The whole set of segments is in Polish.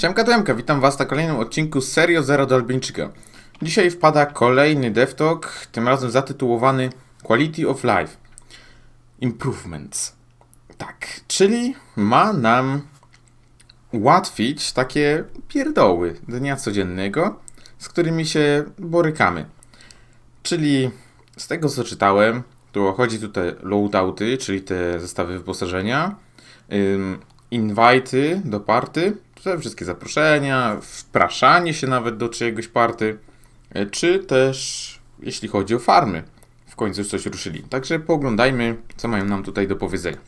Siemka Tuemka, witam Was na kolejnym odcinku z serii od Zera do Albionczyka. Dzisiaj wpada kolejny DevTalk, tym razem zatytułowany Quality of Life Improvements. Tak, czyli ma nam ułatwić takie pierdoły dnia codziennego, z którymi się borykamy. Czyli z tego co czytałem, to chodzi tutaj loadouty, czyli te zestawy wyposażenia, invite'y do party, te wszystkie zaproszenia, wpraszanie się nawet do czyjegoś party, czy też jeśli chodzi o farmy, w końcu już coś ruszyli. Także pooglądajmy, co mają nam tutaj do powiedzenia.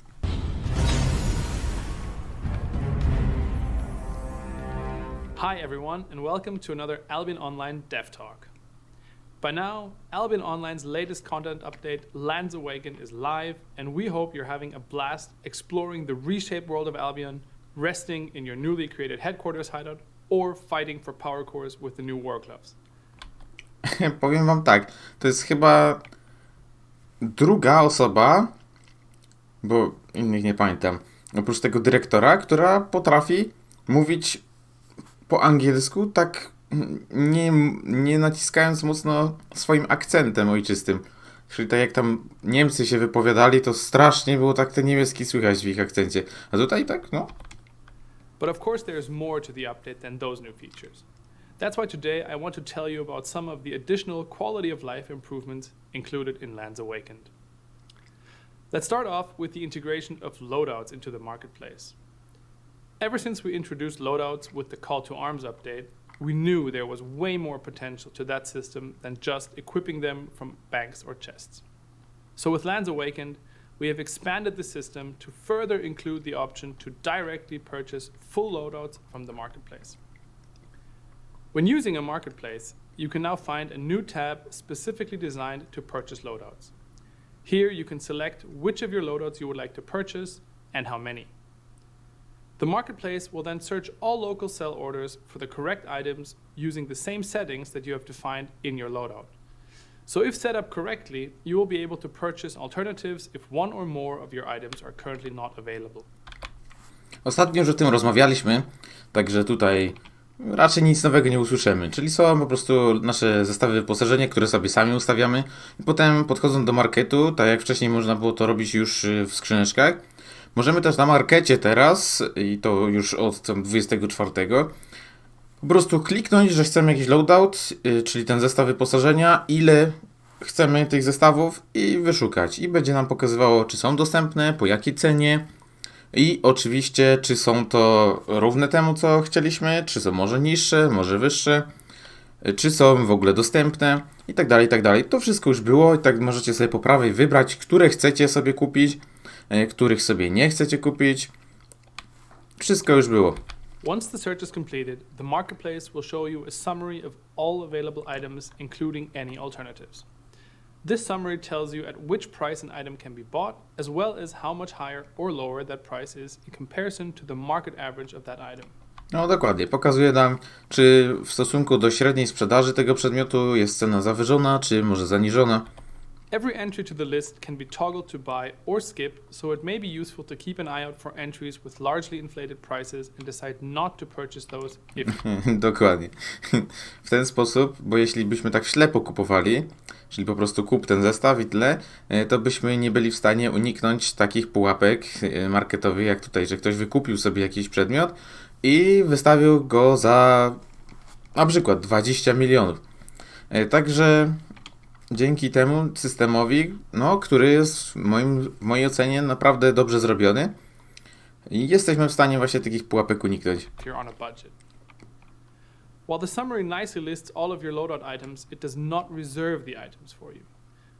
Hi everyone, and welcome to another Albion Online Dev Talk. By now, Albion Online's latest content update, Lands Awakened, is live, and we hope you're having a blast exploring the reshaped world of Albion, resting in your newly created headquarters hideout, or fighting for power cores with the new war gloves. Powiem Wam tak, to jest chyba druga osoba, bo innych nie pamiętam, oprócz tego dyrektora, która potrafi mówić po angielsku tak nie naciskając mocno swoim akcentem ojczystym. Czyli tak jak tam Niemcy się wypowiadali, to strasznie było tak ten niemiecki słychać w ich akcencie. A tutaj tak, no. But of course there's more to the update than those new features. That's why today I want to tell you about some of the additional quality of life improvements included in Lands Awakened. Let's start off with the integration of loadouts into the marketplace. Ever since we introduced loadouts with the Call to Arms update, we knew there was way more potential to that system than just equipping them from banks or chests. So with Lands Awakened, we have expanded the system to further include the option to directly purchase full loadouts from the marketplace. When using a marketplace, you can now find a new tab specifically designed to purchase loadouts. Here you can select which of your loadouts you would like to purchase and how many. The marketplace will then search all local sell orders for the correct items using the same settings that you have defined in your loadout. So if set up correctly, you will be able to purchase alternatives if one or more of your items are currently not available. Ostatnio już o tym rozmawialiśmy, także tutaj raczej nic nowego nie usłyszymy. Czyli są po prostu nasze zestawy wyposażenia, które sobie sami ustawiamy i potem podchodząc do marketu, tak jak wcześniej można było to robić już w skrzyneczkach, możemy też na markecie teraz, i to już od 24, po prostu kliknąć, że chcemy jakiś loadout, czyli ten zestaw wyposażenia, ile chcemy tych zestawów i wyszukać. I będzie nam pokazywało, czy są dostępne, po jakiej cenie i oczywiście, czy są to równe temu, co chcieliśmy, czy są może niższe, może wyższe, czy są w ogóle dostępne i tak dalej, i tak dalej. To wszystko już było i tak możecie sobie po prawej wybrać, które chcecie sobie kupić, których sobie nie chcecie kupić. Wszystko już było. Once the search is completed, the marketplace will show you a summary of all available items, including any alternatives. This summary tells you at which price an item can be bought, as well as how much higher or lower that price is in comparison to the market average of that item. No dokładnie, pokazuje nam, czy w stosunku do średniej sprzedaży tego przedmiotu jest cena zawyżona, czy może zaniżona. Every entry to the list can be toggled to buy or skip, so it may be useful to keep an eye out for entries with largely inflated prices and decide not to purchase those if... Dokładnie. W ten sposób, bo jeśli byśmy tak ślepo kupowali, czyli po prostu kup ten zestaw i tyle, to byśmy nie byli w stanie uniknąć takich pułapek marketowych jak tutaj, że ktoś wykupił sobie jakiś przedmiot i wystawił go za na przykład 20 milionów. Także dzięki temu systemowi, który jest w mojej ocenie naprawdę dobrze zrobiony i jesteśmy w stanie właśnie takich pułapek uniknąć. If you're on a budget. While the summary nicely lists all of your loadout items, it does not reserve the items for you.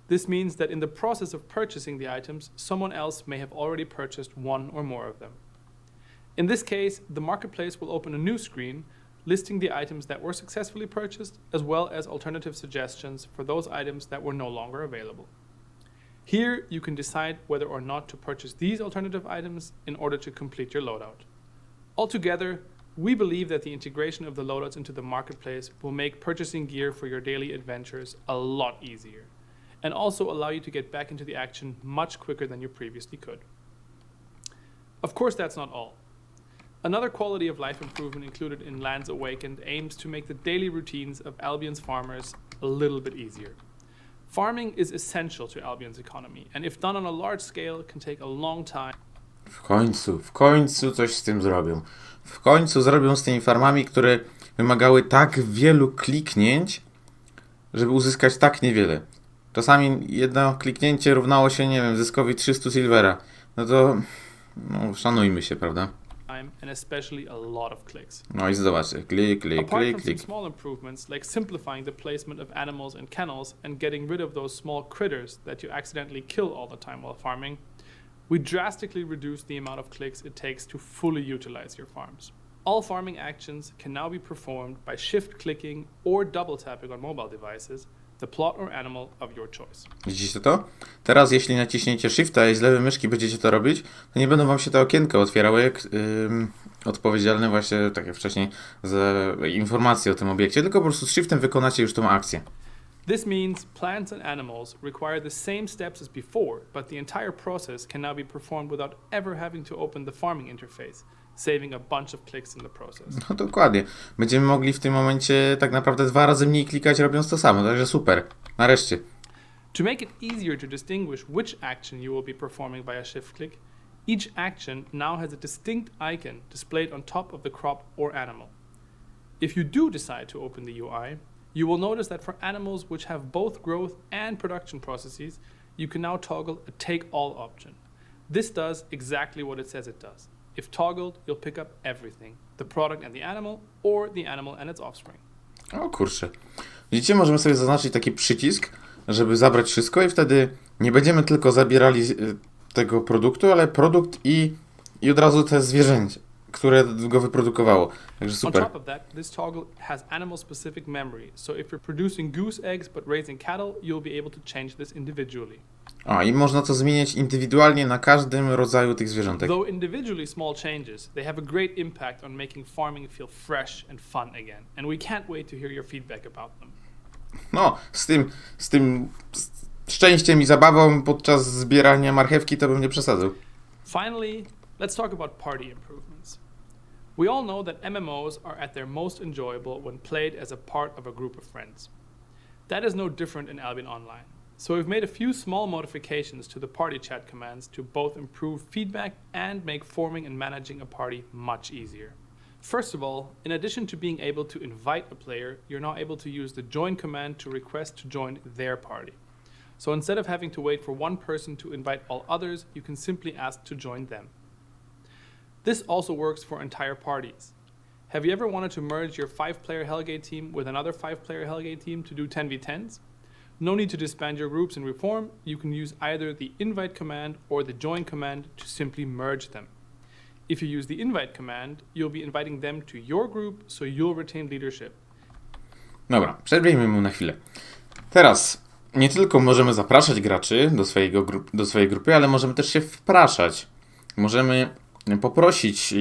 This means that in the process of purchasing the items, someone else may have already purchased one or more of them. In this case, the marketplace will open a new screen listing the items that were successfully purchased, as well as alternative suggestions for those items that were no longer available. Here, you can decide whether or not to purchase these alternative items in order to complete your loadout. Altogether, we believe that the integration of the loadouts into the marketplace will make purchasing gear for your daily adventures a lot easier, and also allow you to get back into the action much quicker than you previously could. Of course, that's not all. Another quality of life improvement included in Lands Awakened aims to make the daily routines of Albion's farmers a little bit easier. Farming is essential to Albion's economy, and if done on a large scale, can take a long time. W końcu coś z tym zrobią. W końcu zrobią z tymi farmami, które wymagały tak wielu kliknięć, żeby uzyskać tak niewiele. Czasami jedno kliknięcie równało się, nie wiem, zyskowi 300 silvera. No to, szanujmy się, prawda? And especially a lot of clicks. No i zobaczcie, klik, Apart from some klik. small improvements, like simplifying the placement of animals in kennels and getting rid of those small critters that you accidentally kill all the time while farming, we drastically reduce the amount of clicks it takes to fully utilize your farms. All farming actions can now be performed by shift clicking or double tapping on mobile devices, the plot or animal of your choice. Widzicie to? Teraz jeśli naciśniecie Shifta i z lewej myszki będziecie to robić, to nie będą wam się te okienka otwierały jak odpowiedzialne właśnie, tak jak wcześniej, za informacje o tym obiekcie, tylko po prostu z Shiftem wykonacie już tą akcję. This means plants and animals require the same steps as before, but the entire process can now be performed without ever having to open the farming interface, saving a bunch of clicks in the process. No dokładnie. Będziemy mogli w tym momencie tak naprawdę 2 razy mniej klikać robiąc to samo, także super. Nareszcie. To make it easier to distinguish which action you will be performing by a shift click, each action now has a distinct icon displayed on top of the crop or animal. If you do decide to open the UI, you will notice that for animals which have both growth and production processes, you can now toggle a take all option. This does exactly what it says it does. If toggled, you'll pick up everything, the product and the animal, or the animal and its offspring. O kurczę. Widzicie, możemy sobie zaznaczyć taki przycisk, żeby zabrać wszystko i wtedy nie będziemy tylko zabierali tego produktu, ale produkt i od razu te zwierzęcie, które go wyprodukowało. Także On super. top of that, this toggle has animal-specific memory, so if you're producing goose eggs but raising cattle, you'll be able to change this individually. A, i można to zmieniać indywidualnie na każdym rodzaju tych zwierzątek. Though individually small changes, they have a great impact on making farming feel fresh and fun again, and we can't wait to hear your feedback about them. No, z tym szczęściem i zabawą podczas zbierania marchewki to bym nie przesadzał. Finally, let's talk about party improvements. We all know that MMOs are at their most enjoyable when played as a part of a group of friends. That is no different in Albion Online. So we've made a few small modifications to the party chat commands to both improve feedback and make forming and managing a party much easier. First of all, in addition to being able to invite a player, you're now able to use the join command to request to join their party. So instead of having to wait for one person to invite all others, you can simply ask to join them. This also works for entire parties. Have you ever wanted to merge your 5-player Hellgate team with another 5-player Hellgate team to do 10v10s? No need to disband your groups and reform. You can use either the invite command or the join command to simply merge them. If you use the invite command, you'll be inviting them to your group, so you'll retain leadership. Dobra, przerwijmy mu na chwilę. Teraz nie tylko możemy zapraszać graczy do swojej grupy, ale możemy też się wpraszać. Możemy poprosić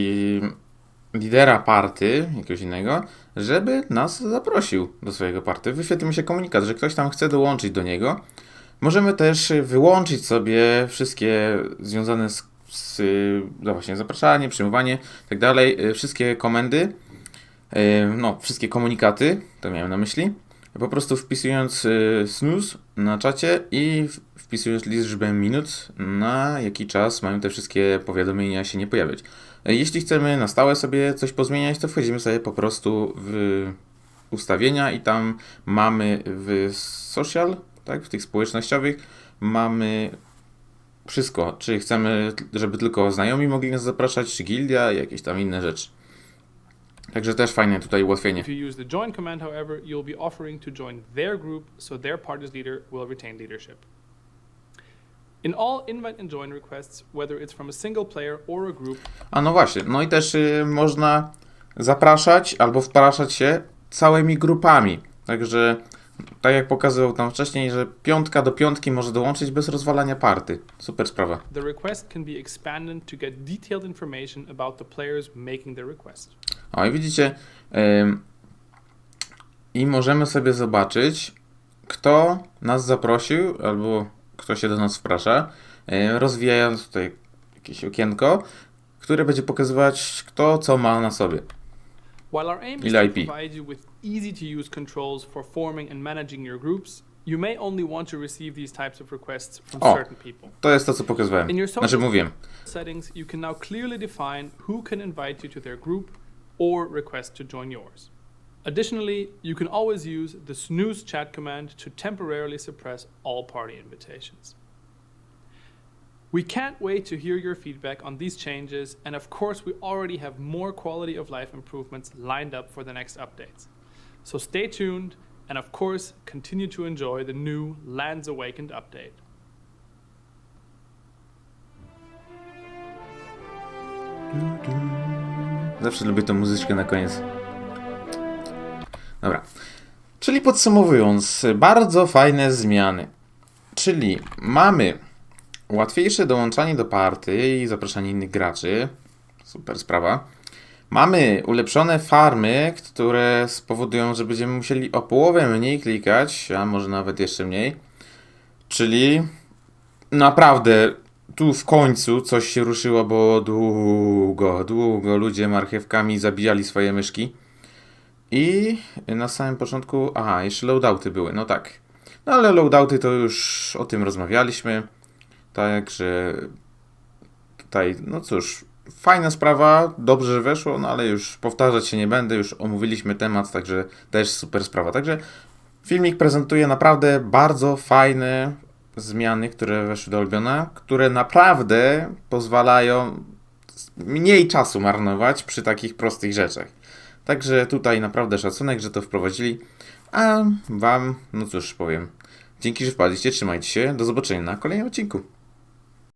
lidera party, jakiegoś innego, żeby nas zaprosił do swojego party. Wyświetli mi się komunikat, że ktoś tam chce dołączyć do niego. Możemy też wyłączyć sobie wszystkie związane no właśnie, zapraszanie, przyjmowanie, tak dalej, wszystkie komendy, wszystkie komunikaty, to miałem na myśli, po prostu wpisując snooze na czacie i wpisując liczbę minut, na jaki czas mają te wszystkie powiadomienia się nie pojawiać. Jeśli chcemy na stałe sobie coś pozmieniać, to wchodzimy sobie po prostu w ustawienia i tam mamy w social, tak, w tych społecznościowych, mamy wszystko, czy chcemy, żeby tylko znajomi mogli nas zapraszać, czy gildia, jakieś tam inne rzeczy. Także też fajne tutaj ułatwienie. If you use the join command, however, you'll be offering to join their group, so their party's leader will retain leadership. In all invite and join requests, whether it's from a single player or a group. A no właśnie, no i też można zapraszać albo wpraszać się całymi grupami. Także tak jak pokazywał tam wcześniej, że 5 do 5 może dołączyć bez rozwalania party. Super sprawa. The request can be expanded to get detailed information about the players making the request. O i widzicie, i możemy sobie zobaczyć, kto nas zaprosił albo kto się do nas wprasza, rozwijając tutaj jakieś okienko, które będzie pokazywać, kto co ma na sobie. While our aim is Ile to IP? provide you with easy to use controls for forming and managing your groups, you may only want to receive these types of requests from O. certain people. To jest to, co pokazywałem. In your Znaczy social mówiłem. settings, you can now clearly define who can invite you to their group or request to join yours. Additionally, you can always use the snooze chat command to temporarily suppress all party invitations. We can't wait to hear your feedback on these changes, and of course, we already have more quality of life improvements lined up for the next updates. So stay tuned, and of course, continue to enjoy the new Lands Awakened update. Zawsze lubię tą muzyczkę na koniec. Dobra. Czyli podsumowując, bardzo fajne zmiany. Czyli mamy łatwiejsze dołączanie do party i zapraszanie innych graczy. Super sprawa. Mamy ulepszone farmy, które spowodują, że będziemy musieli o połowę mniej klikać, a może nawet jeszcze mniej. Czyli naprawdę tu w końcu coś się ruszyło, bo długo ludzie marchewkami zabijali swoje myszki. I na samym początku, aha, jeszcze loadouty były, no tak. No ale loadouty to już o tym rozmawialiśmy. Także tutaj, no cóż, fajna sprawa, dobrze że weszło, no ale już powtarzać się nie będę, już omówiliśmy temat, także też super sprawa. Także filmik prezentuje naprawdę bardzo fajne zmiany, które weszły do Albiona, które naprawdę pozwalają mniej czasu marnować przy takich prostych rzeczach. Także tutaj naprawdę szacunek, że to wprowadzili, a wam, no cóż powiem, dzięki, że wpadliście, trzymajcie się, do zobaczenia na kolejnym odcinku.